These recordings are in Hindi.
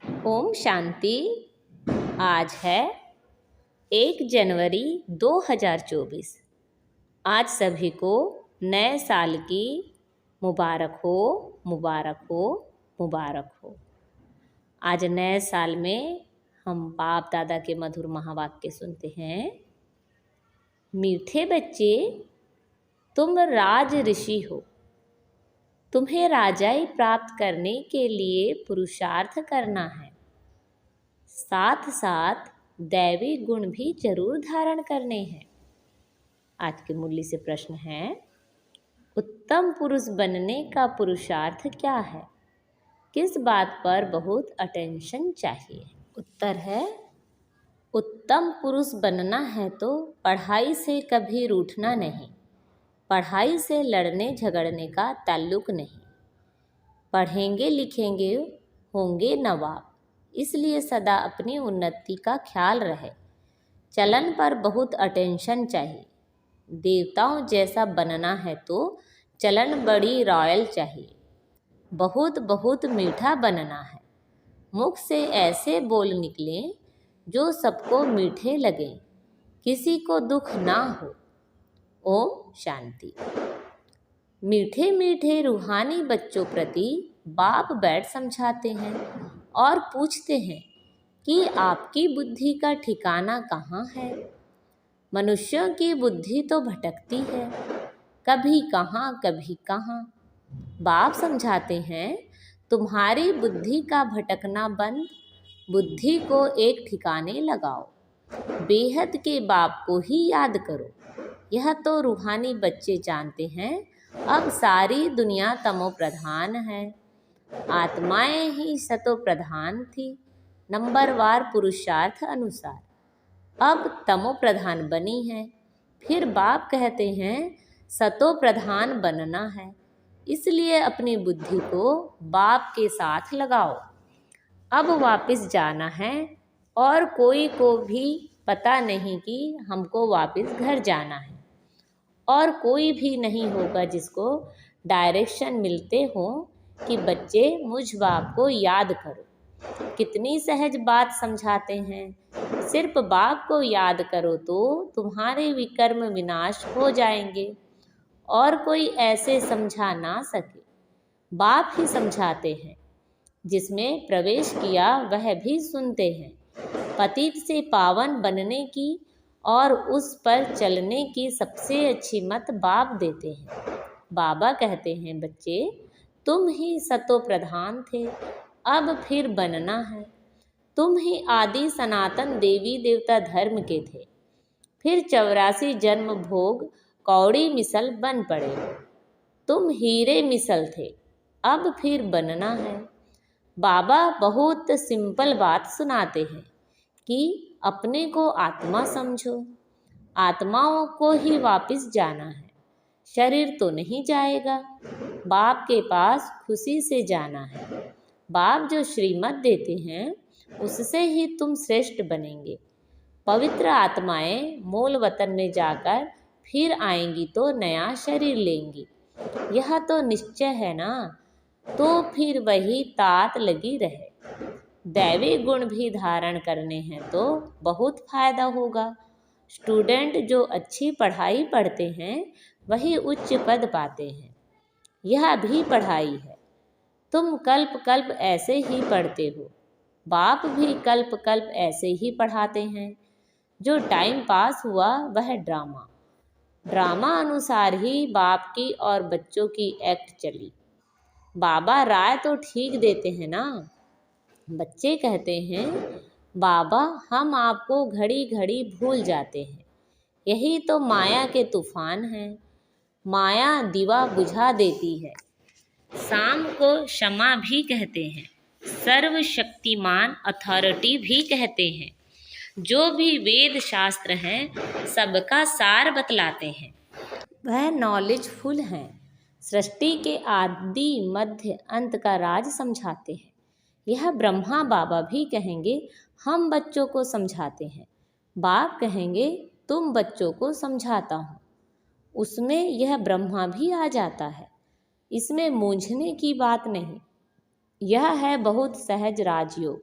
ओम शांति। आज है 1 जनवरी 2024। आज सभी को नए साल की मुबारक हो, मुबारक हो, मुबारक हो। आज नए साल में हम बाप दादा के मधुर महावाक्य सुनते हैं। मीठे बच्चे, तुम राज ऋषि हो। तुम्हें राजाई प्राप्त करने के लिए पुरुषार्थ करना है। साथ साथ दैवी गुण भी जरूर धारण करने हैं। आज के मूल्य से प्रश्न है, उत्तम पुरुष बनने का पुरुषार्थ क्या है? किस बात पर बहुत अटेंशन चाहिए? उत्तर है, उत्तम पुरुष बनना है तो पढ़ाई से कभी रूठना नहीं। पढ़ाई से लड़ने झगड़ने का ताल्लुक नहीं। पढ़ेंगे लिखेंगे होंगे नवाब, इसलिए सदा अपनी उन्नति का ख्याल रहे। चलन पर बहुत अटेंशन चाहिए। देवताओं जैसा बनना है तो चलन बड़ी रॉयल चाहिए। बहुत बहुत मीठा बनना है। मुख से ऐसे बोल निकले जो सबको मीठे लगे, किसी को दुख ना हो। ओम शांति। मीठे मीठे रूहानी बच्चों प्रति बाप बैठ समझाते हैं और पूछते हैं कि आपकी बुद्धि का ठिकाना कहाँ है? मनुष्यों की बुद्धि तो भटकती है, कभी कहाँ कभी कहाँ। बाप समझाते हैं, तुम्हारी बुद्धि का भटकना बंद, बुद्धि को एक ठिकाने लगाओ। बेहद के बाप को ही याद करो। यह तो रूहानी बच्चे जानते हैं। अब सारी दुनिया तमो प्रधान है, आत्माएं ही सतो प्रधान थी। नंबरवार पुरुषार्थ अनुसार अब तमो प्रधान बनी है। फिर बाप कहते हैं सतो प्रधान बनना है, इसलिए अपनी बुद्धि को बाप के साथ लगाओ। अब वापस जाना है और कोई को भी पता नहीं कि हमको वापस घर जाना है, और कोई भी नहीं होगा जिसको डायरेक्शन मिलते हो कि बच्चे मुझ बाप को याद करो। कितनी सहज बात समझाते हैं। सिर्फ बाप को याद करो तो तुम्हारे विकर्म विनाश हो जाएंगे और कोई ऐसे समझा ना सके। बाप ही समझाते हैं। जिसमें प्रवेश किया वह भी सुनते हैं। पतित से पावन बनने की और उस पर चलने की सबसे अच्छी मत बाप देते हैं। बाबा कहते हैं, बच्चे तुम ही सतो प्रधान थे, अब फिर बनना है। तुम ही आदि सनातन देवी देवता धर्म के थे, फिर 84 जन्म भोग कौड़ी मिसल बन पड़े। तुम हीरे मिसल थे, अब फिर बनना है। बाबा बहुत सिंपल बात सुनाते हैं कि अपने को आत्मा समझो। आत्माओं को ही वापस जाना है, शरीर तो नहीं जाएगा। बाप के पास खुशी से जाना है। बाप जो श्रीमत देते हैं उससे ही तुम श्रेष्ठ बनेंगे। पवित्र आत्माएं मूल वतन में जाकर फिर आएंगी तो नया शरीर लेंगी, यह तो निश्चय है ना। तो फिर वही तात लगी रहे। दैवी गुण भी धारण करने हैं तो बहुत फायदा होगा। स्टूडेंट जो अच्छी पढ़ाई पढ़ते हैं वही उच्च पद पाते हैं। यह भी पढ़ाई है। तुम कल्प कल्प ऐसे ही पढ़ते हो, बाप भी कल्प कल्प ऐसे ही पढ़ाते हैं। जो टाइम पास हुआ वह ड्रामा। ड्रामा अनुसार ही बाप की और बच्चों की एक्ट चली। बाबा राय तो ठीक देते हैं ना। बच्चे कहते हैं, बाबा हम आपको घड़ी घड़ी भूल जाते हैं। यही तो माया के तूफान हैं। माया दिवा बुझा देती है। शाम को क्षमा भी कहते हैं, सर्वशक्तिमान अथॉरिटी भी कहते हैं। जो भी वेद शास्त्र हैं सबका सार बतलाते हैं। वह नॉलेजफुल हैं। सृष्टि के आदि मध्य अंत का राज समझाते हैं। यह ब्रह्मा बाबा भी कहेंगे हम बच्चों को समझाते हैं। बाप कहेंगे तुम बच्चों को समझाता हूँ। उसमें यह ब्रह्मा भी आ जाता है। इसमें मूंझने की बात नहीं। यह है बहुत सहज राजयोग।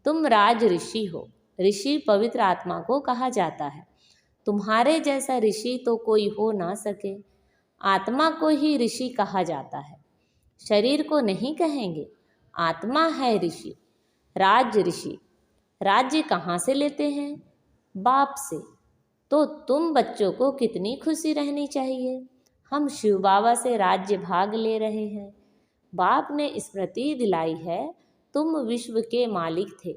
तुम राज ऋषि हो। ऋषि पवित्र आत्मा को कहा जाता है। तुम्हारे जैसा ऋषि तो कोई हो ना सके। आत्मा को ही ऋषि कहा जाता है, शरीर को नहीं कहेंगे। आत्मा है ऋषि, राज ऋषि। राज्य कहाँ से लेते हैं? बाप से। तो तुम बच्चों को कितनी खुशी रहनी चाहिए। हम शिव बाबा से राज्य भाग ले रहे हैं। बाप ने स्मृति दिलाई है, तुम विश्व के मालिक थे,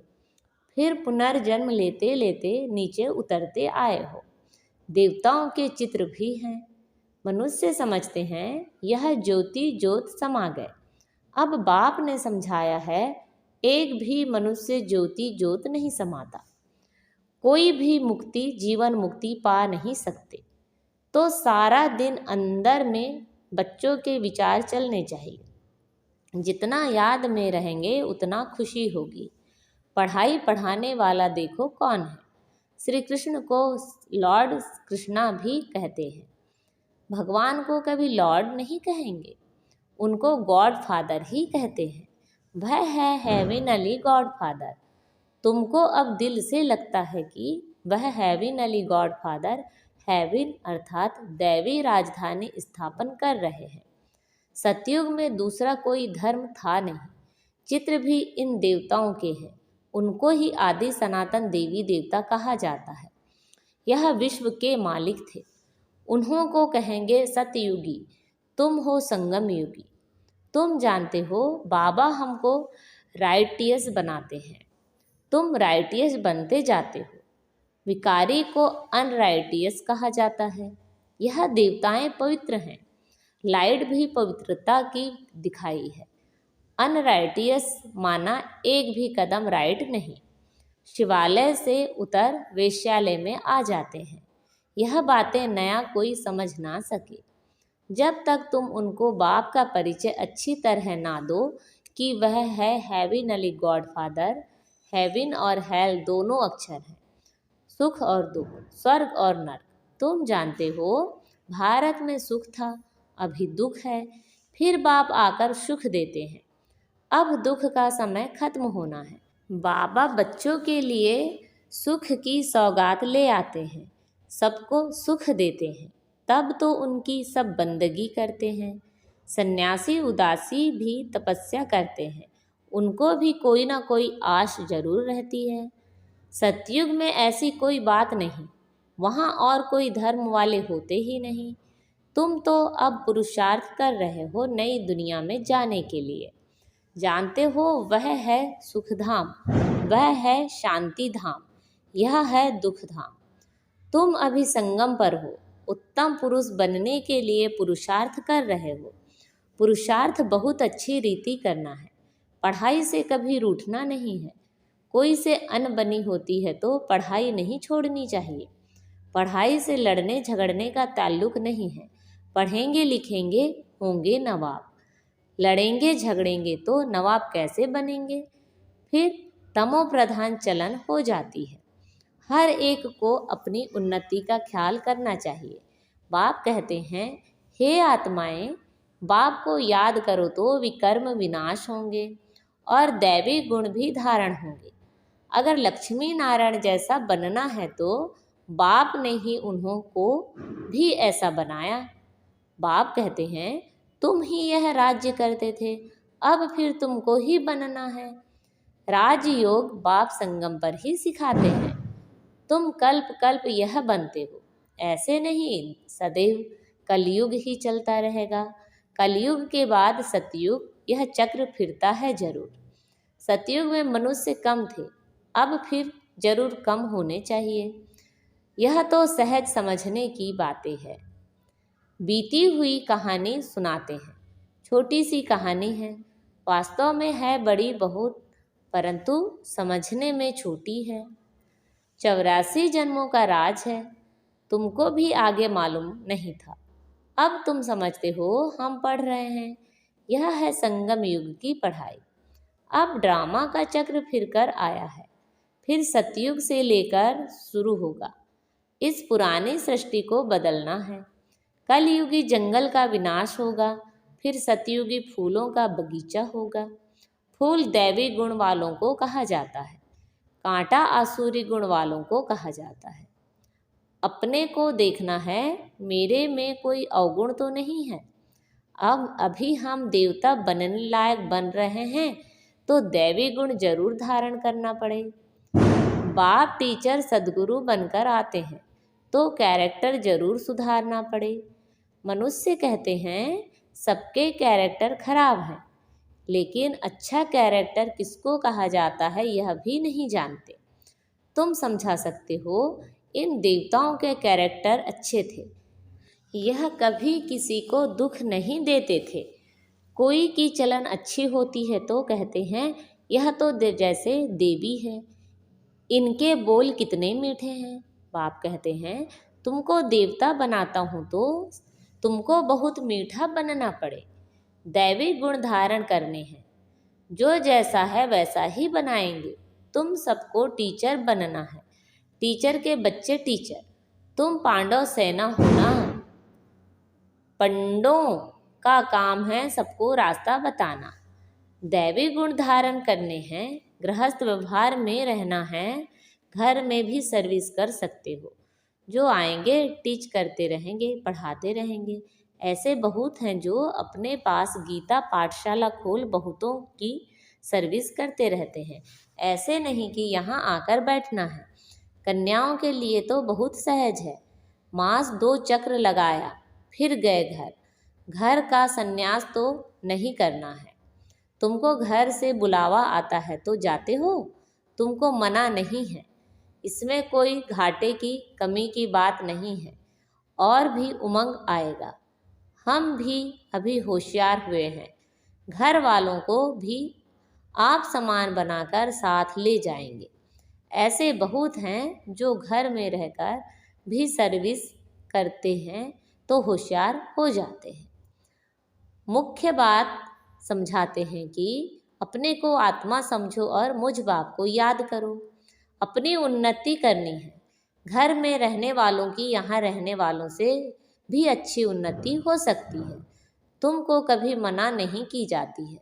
फिर पुनर्जन्म लेते लेते नीचे उतरते आए हो। देवताओं के चित्र भी हैं। मनुष्य समझते हैं यह ज्योति ज्योत समा गए। अब बाप ने समझाया है, एक भी मनुष्य ज्योति ज्योत नहीं समाता। कोई भी मुक्ति जीवन मुक्ति पा नहीं सकते। तो सारा दिन अंदर में बच्चों के विचार चलने चाहिए। जितना याद में रहेंगे उतना खुशी होगी। पढ़ाई पढ़ाने वाला देखो कौन है। श्री कृष्ण को लॉर्ड कृष्णा भी कहते हैं। भगवान को कभी लॉर्ड नहीं कहेंगे, उनको गॉड फादर ही कहते हैं। वह है हेविनली गॉड फादर। तुमको अब दिल से लगता है कि वह हेविनली गॉड फादर हेविन अर्थात दैवी राजधानी स्थापन कर रहे हैं। सतयुग में दूसरा कोई धर्म था नहीं। चित्र भी इन देवताओं के हैं। उनको ही आदि सनातन देवी देवता कहा जाता है। यह विश्व के मालिक थे। उन्हों को कहेंगे सतयुगी। तुम हो संगम युगी। तुम जानते हो बाबा हमको राइटियस बनाते हैं। तुम राइटियस बनते जाते हो। विकारी को अनराइटियस कहा जाता है। यह देवताएं पवित्र हैं। लाइट भी पवित्रता की दिखाई है। अनराइटियस माना एक भी कदम राइट नहीं। शिवालय से उतर वेश्यालय में आ जाते हैं। यह बातें नया कोई समझ ना सके। जब तक तुम उनको बाप का परिचय अच्छी तरह ना दो कि वह है हेविनली गॉड फादर। हेविन और हेल दोनों अक्षर हैं, सुख और दुख, स्वर्ग और नरक। तुम जानते हो भारत में सुख था, अभी दुख है, फिर बाप आकर सुख देते हैं। अब दुख का समय खत्म होना है। बाबा बच्चों के लिए सुख की सौगात ले आते हैं, सबको सुख देते हैं। तब तो उनकी सब बंदगी करते हैं। सन्यासी उदासी भी तपस्या करते हैं, उनको भी कोई ना कोई आश जरूर रहती है। सतयुग में ऐसी कोई बात नहीं, वहाँ और कोई धर्म वाले होते ही नहीं। तुम तो अब पुरुषार्थ कर रहे हो नई दुनिया में जाने के लिए। जानते हो वह है सुखधाम, वह है शांति धाम, यह है दुख धाम। तुम अभी संगम पर हो। उत्तम पुरुष बनने के लिए पुरुषार्थ कर रहे हो। पुरुषार्थ बहुत अच्छी रीति करना है। पढ़ाई से कभी रूठना नहीं है। कोई से अनबनी होती है तो पढ़ाई नहीं छोड़नी चाहिए। पढ़ाई से लड़ने झगड़ने का ताल्लुक नहीं है। पढ़ेंगे लिखेंगे होंगे नवाब। लड़ेंगे झगड़ेंगे तो नवाब कैसे बनेंगे? फिर तमो प्रधान चलन हो जाती है। हर एक को अपनी उन्नति का ख्याल करना चाहिए। बाप कहते हैं, हे आत्माएं, बाप को याद करो तो विकर्म विनाश होंगे और दैवी गुण भी धारण होंगे। अगर लक्ष्मी नारायण जैसा बनना है तो बाप ने ही उन्हों को भी ऐसा बनाया। बाप कहते हैं, तुम ही यह राज्य करते थे, अब फिर तुमको ही बनना है। राजयोग बाप संगम पर ही सिखाते हैं। तुम कल्प कल्प यह बनते हो, ऐसे नहीं सदैव कलयुग ही चलता रहेगा। कलयुग के बाद सतयुग, यह चक्र फिरता है जरूर। सतयुग में मनुष्य कम थे, अब फिर जरूर कम होने चाहिए। यह तो सहज समझने की बातें है। बीती हुई कहानी सुनाते हैं। छोटी सी कहानी है, वास्तव में है बड़ी बहुत, परंतु समझने में छोटी है। 84 जन्मों का राज है, तुमको भी आगे मालूम नहीं था, अब तुम समझते हो। हम पढ़ रहे हैं, यह है संगम युग की पढ़ाई। अब ड्रामा का चक्र फिरकर आया है, फिर सतयुग से लेकर शुरू होगा। इस पुरानी सृष्टि को बदलना है। कलयुगी जंगल का विनाश होगा, फिर सतयुगी फूलों का बगीचा होगा। फूल दैवी गुण वालों को कहा जाता है। कांटा आसुरी गुण वालों को कहा जाता है। अपने को देखना है, मेरे में कोई अवगुण तो नहीं है। अब अभी हम देवता बनने लायक बन रहे हैं तो दैवी गुण जरूर धारण करना पड़े। बाप टीचर सदगुरु बनकर आते हैं तो कैरेक्टर जरूर सुधारना पड़े। मनुष्य कहते हैं सबके कैरेक्टर खराब हैं, लेकिन अच्छा कैरेक्टर किसको कहा जाता है यह भी नहीं जानते। तुम समझा सकते हो, इन देवताओं के कैरेक्टर अच्छे थे। यह कभी किसी को दुख नहीं देते थे। कोई की चलन अच्छी होती है तो कहते हैं यह तो जैसे देवी है, इनके बोल कितने मीठे हैं। बाप कहते हैं तुमको देवता बनाता हूँ तो तुमको बहुत मीठा बनना पड़े। दैवी गुण धारण करने हैं, जो जैसा है वैसा ही बनाएंगे। तुम सबको टीचर बनना है, टीचर के बच्चे टीचर। तुम पांडव सेना हो ना। पंडों का काम है सबको रास्ता बताना। दैवी गुण धारण करने हैं, गृहस्थ व्यवहार में रहना है, घर में भी सर्विस कर सकते हो। जो आएंगे टीच करते रहेंगे, पढ़ाते रहेंगे। ऐसे बहुत हैं जो अपने पास गीता पाठशाला खोल बहुतों की सर्विस करते रहते हैं। ऐसे नहीं कि यहाँ आकर बैठना है। कन्याओं के लिए तो बहुत सहज है। मास 2 चक्र लगाया फिर गए घर। घर का संन्यास तो नहीं करना है। तुमको घर से बुलावा आता है तो जाते हो, तुमको मना नहीं है। इसमें कोई घाटे की कमी की बात नहीं है। और भी उमंग आएगा। हम भी अभी होशियार हुए हैं, घर वालों को भी आप समान बनाकर साथ ले जाएंगे। ऐसे बहुत हैं जो घर में रहकर भी सर्विस करते हैं तो होशियार हो जाते हैं। मुख्य बात समझाते हैं कि अपने को आत्मा समझो और मुझ बाप को याद करो। अपनी उन्नति करनी है। घर में रहने वालों की यहाँ रहने वालों से भी अच्छी उन्नति हो सकती है। तुमको कभी मना नहीं की जाती है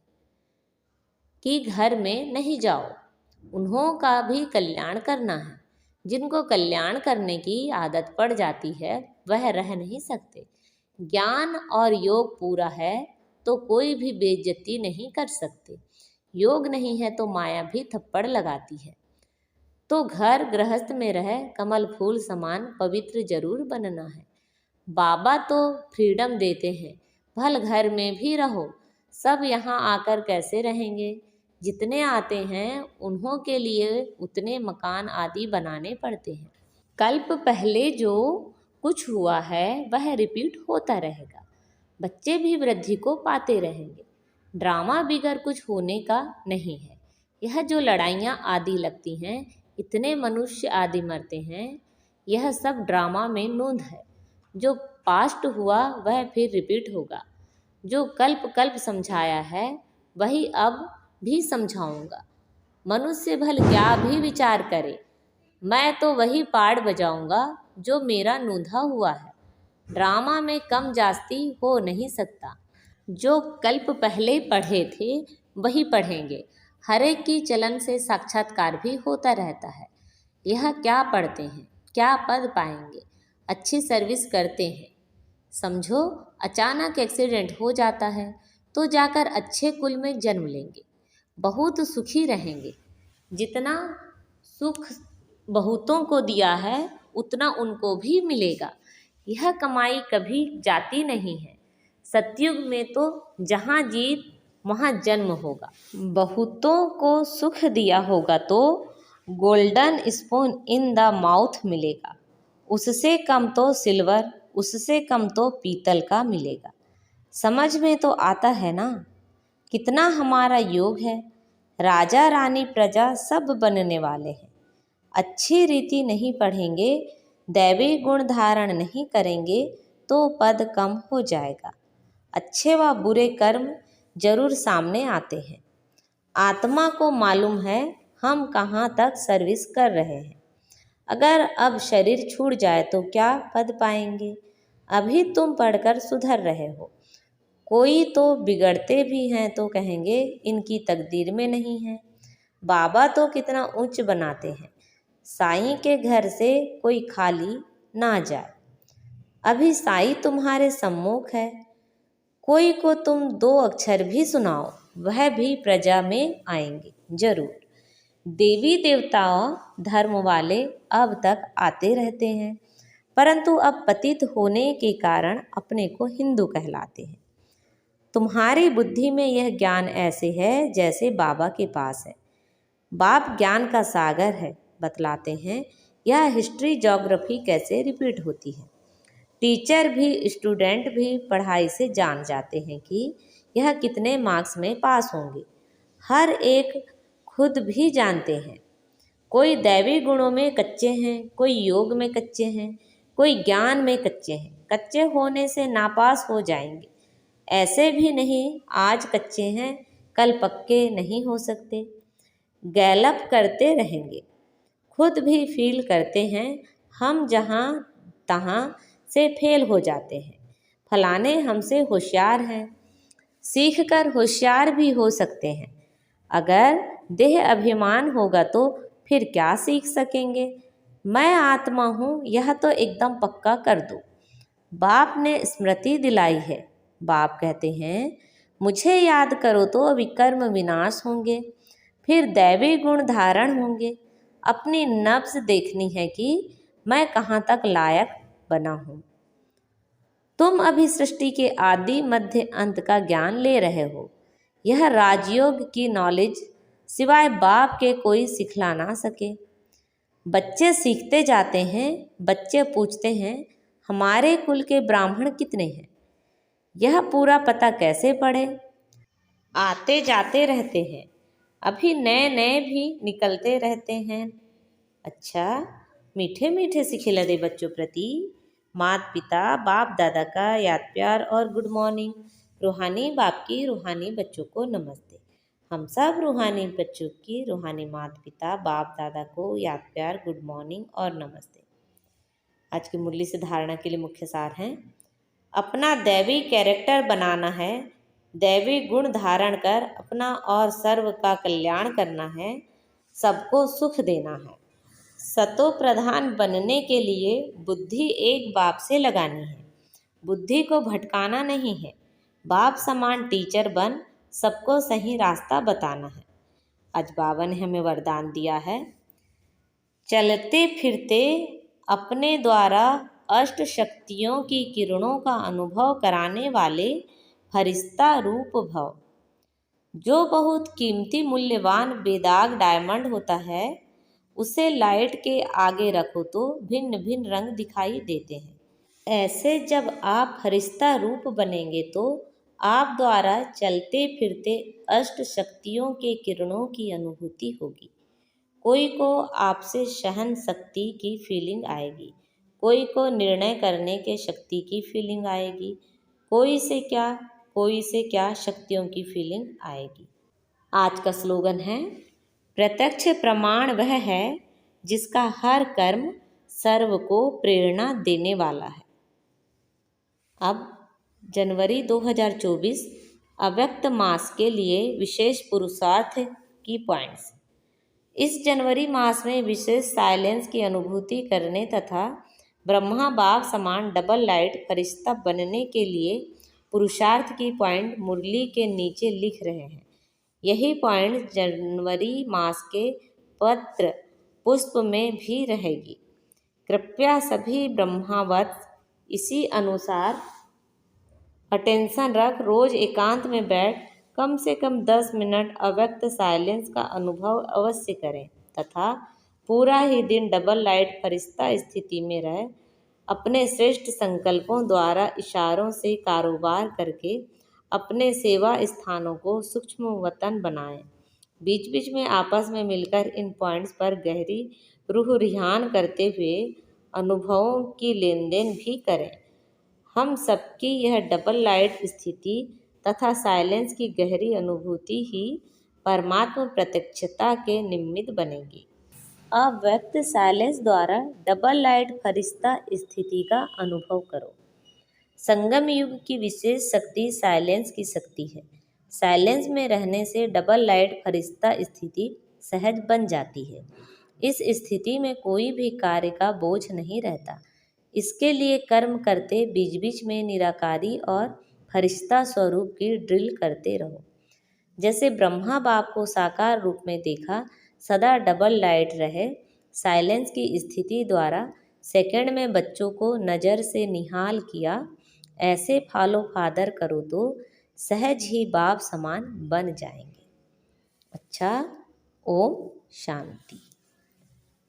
कि घर में नहीं जाओ। उन्हों का भी कल्याण करना है। जिनको कल्याण करने की आदत पड़ जाती है वह रह नहीं सकते। ज्ञान और योग पूरा है तो कोई भी बेइज्जती नहीं कर सकते। योग नहीं है तो माया भी थप्पड़ लगाती है। तो घर गृहस्थ में रह कमल फूल समान पवित्र जरूर बनना है। बाबा तो फ्रीडम देते हैं, भल घर में भी रहो। सब यहाँ आकर कैसे रहेंगे? जितने आते हैं उन्हों के लिए उतने मकान आदि बनाने पड़ते हैं। कल्प पहले जो कुछ हुआ है वह रिपीट होता रहेगा। बच्चे भी वृद्धि को पाते रहेंगे। ड्रामा बिगर कुछ होने का नहीं है। यह जो लड़ाइयाँ आदि लगती हैं, इतने मनुष्य आदि मरते हैं, यह सब ड्रामा में नोंद है। जो पास्ट हुआ वह फिर रिपीट होगा। जो कल्प कल्प समझाया है वही अब भी समझाऊंगा। मनुष्य भल क्या भी विचार करे, मैं तो वही पाड़ बजाऊंगा जो मेरा नूंधा हुआ है। ड्रामा में कम जास्ती हो नहीं सकता। जो कल्प पहले पढ़े थे वही पढ़ेंगे। हर एक की चलन से साक्षात्कार भी होता रहता है। यह क्या पढ़ते हैं, क्या पद पाएंगे, अच्छी सर्विस करते हैं। समझो अचानक एक्सीडेंट हो जाता है तो जाकर अच्छे कुल में जन्म लेंगे, बहुत सुखी रहेंगे। जितना सुख बहुतों को दिया है उतना उनको भी मिलेगा। यह कमाई कभी जाती नहीं है। सतयुग में तो जहाँ जीत वहाँ जन्म होगा। बहुतों को सुख दिया होगा तो golden spoon in the mouth मिलेगा। उससे कम तो सिल्वर, उससे कम तो पीतल का मिलेगा। समझ में तो आता है ना कितना हमारा योग है। राजा रानी प्रजा सब बनने वाले हैं। अच्छी रीति नहीं पढ़ेंगे, दैवी गुण धारण नहीं करेंगे तो पद कम हो जाएगा। अच्छे व बुरे कर्म जरूर सामने आते हैं। आत्मा को मालूम है हम कहाँ तक सर्विस कर रहे हैं। अगर अब शरीर छूट जाए तो क्या पद पाएंगे? अभी तुम पढ़कर सुधर रहे हो। कोई तो बिगड़ते भी हैं तो कहेंगे इनकी तकदीर में नहीं है। बाबा तो कितना ऊंच बनाते हैं, साईं के घर से कोई खाली ना जाए। अभी साईं तुम्हारे सम्मुख है, कोई को तुम 2 अक्षर भी सुनाओ, वह भी प्रजा में आएंगे जरूर। देवी देवताओं धर्म वाले अब तक आते रहते हैं, परंतु अब पतित होने के कारण अपने को हिंदू कहलाते हैं। तुम्हारी बुद्धि में यह ज्ञान ऐसे है जैसे बाबा के पास है। बाप ज्ञान का सागर है, बतलाते हैं यह हिस्ट्री ज्योग्राफी कैसे रिपीट होती है। टीचर भी स्टूडेंट भी पढ़ाई से जान जाते हैं कि यह कितने मार्क्स में पास होंगे। हर एक खुद भी जानते हैं, कोई दैवी गुणों में कच्चे हैं, कोई योग में कच्चे हैं, कोई ज्ञान में कच्चे हैं। कच्चे होने से नापास हो जाएंगे। ऐसे भी नहीं आज कच्चे हैं कल पक्के नहीं हो सकते। गैलप करते रहेंगे, खुद भी फील करते हैं हम जहाँ तहाँ से फेल हो जाते हैं। फलाने हमसे होशियार हैं, सीख कर होशियार भी हो सकते हैं। अगर देह अभिमान होगा तो फिर क्या सीख सकेंगे। मैं आत्मा हूँ यह तो एकदम पक्का कर दो। बाप ने स्मृति दिलाई है। बाप कहते हैं मुझे याद करो तो विकर्म विनाश होंगे, फिर दैवी गुण धारण होंगे। अपनी नब्ज देखनी है कि मैं कहाँ तक लायक बना हूँ। तुम अभी सृष्टि के आदि मध्य अंत का ज्ञान ले रहे हो। यह राजयोग की नॉलेज सिवाय बाप के कोई सिखला ना सके। बच्चे सीखते जाते हैं, बच्चे पूछते हैं हमारे कुल के ब्राह्मण कितने हैं, यह पूरा पता कैसे पड़े। आते जाते रहते हैं, अभी नए नए भी निकलते रहते हैं। अच्छा, मीठे मीठे से खिला दे बच्चों प्रति माता पिता बाप दादा का याद प्यार और गुड मॉर्निंग। रूहानी बाप की रूहानी बच्चों को नमस्ते। हम सब रूहानी बच्चों की रूहानी माता पिता बाप दादा को याद प्यार गुड मॉर्निंग और नमस्ते। आज की मुरली से धारणा के लिए मुख्य सार हैं। अपना दैवी कैरेक्टर बनाना है, दैवी गुण धारण कर अपना और सर्व का कल्याण करना है, सबको सुख देना है। सतो प्रधान बनने के लिए बुद्धि एक बाप से लगानी है, बुद्धि को भटकाना नहीं है। बाप समान टीचर बन सबको सही रास्ता बताना है। आज बाबा ने हमें वरदान दिया है, चलते फिरते अपने द्वारा अष्ट शक्तियों की किरणों का अनुभव कराने वाले फरिश्ता रूप भव। जो बहुत कीमती मूल्यवान बेदाग डायमंड होता है, उसे लाइट के आगे रखो तो भिन्न भिन्न रंग दिखाई देते हैं। ऐसे जब आप फरिश्ता रूप बनेंगे तो आप द्वारा चलते फिरते अष्ट शक्तियों के किरणों की अनुभूति होगी। कोई को आपसे सहन शक्ति की फीलिंग आएगी, कोई को निर्णय करने के शक्ति की फीलिंग आएगी, कोई से क्या शक्तियों की फीलिंग आएगी। आज का स्लोगन है, प्रत्यक्ष प्रमाण वह है जिसका हर कर्म सर्व को प्रेरणा देने वाला है। अब जनवरी 2024 अव्यक्त मास के लिए विशेष पुरुषार्थ की पॉइंट्स। इस जनवरी मास में विशेष साइलेंस की अनुभूति करने तथा ब्रह्मा बाप समान डबल लाइट फरिश्ता बनने के लिए पुरुषार्थ की पॉइंट मुरली के नीचे लिख रहे हैं। यही पॉइंट जनवरी मास के पत्र पुष्प में भी रहेगी। कृपया सभी ब्रह्मावत्स इसी अनुसार अटेंशन रख रोज एकांत में बैठ कम से कम 10 मिनट अव्यक्त साइलेंस का अनुभव अवश्य करें तथा पूरा ही दिन डबल लाइट फरिश्ता स्थिति में रह अपने श्रेष्ठ संकल्पों द्वारा इशारों से कारोबार करके अपने सेवा स्थानों को सूक्ष्म वतन बनाएं। बीच बीच में आपस में मिलकर इन पॉइंट्स पर गहरी रूह रिहान करते हुए अनुभवों की लेन देन भी करें। हम सबकी यह डबल लाइट स्थिति तथा साइलेंस की गहरी अनुभूति ही परमात्मा प्रत्यक्षता के निमित्त बनेगी। अव्यक्त साइलेंस द्वारा डबल लाइट फरिश्ता स्थिति का अनुभव करो। संगम युग की विशेष शक्ति साइलेंस की शक्ति है। साइलेंस में रहने से डबल लाइट फरिश्ता स्थिति सहज बन जाती है। इस स्थिति में कोई भी कार्य का बोझ नहीं रहता। इसके लिए कर्म करते बीच बीच में निराकारी और फरिश्ता स्वरूप की ड्रिल करते रहो। जैसे ब्रह्मा बाप को साकार रूप में देखा, सदा डबल लाइट रहे, साइलेंस की स्थिति द्वारा सेकंड में बच्चों को नज़र से निहाल किया, ऐसे फॉलो फादर करो तो सहज ही बाप समान बन जाएंगे। अच्छा, ओम शांति।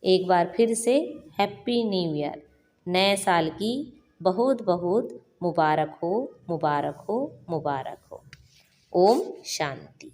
एक बार फिर से हैप्पी न्यू ईयर, नए साल की बहुत बहुत मुबारक हो, मुबारक हो, मुबारक हो। ओम शांति।